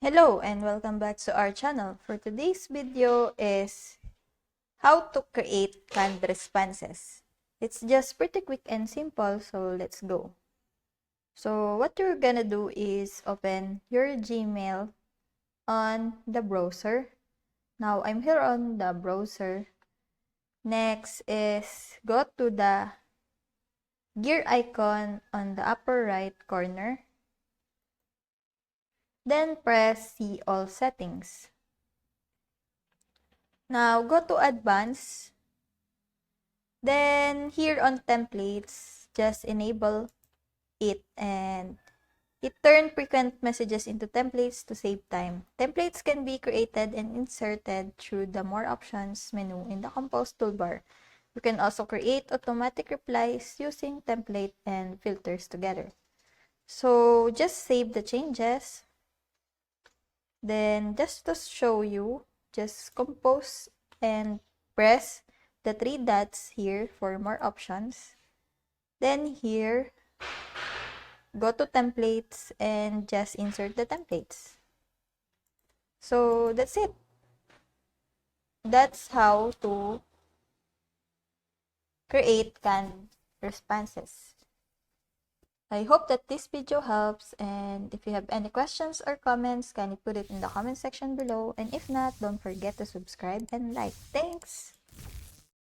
Hello and welcome back to our channel. For today's video is how to create canned responses. It's just pretty quick and simple, so let's go. So what you're gonna do is open your Gmail on the browser. Now I'm here on the browser. Next is go to the gear icon on the upper right corner. Then press See All Settings. Now, go to Advanced. Then, here on Templates, just enable it and turn frequent messages into templates to save time. Templates can be created and inserted through the More Options menu in the Compose toolbar. You can also create automatic replies using template and filters together. So, just save the changes. Then, just to show you, just compose and press the three dots here for more options. Then here, go to templates and just insert the templates. So that's it. That's how to create canned responses. I hope that this video helps, and if you have any questions or comments, kindly put it in the comment section below, and if not, don't forget to subscribe and like. Thanks!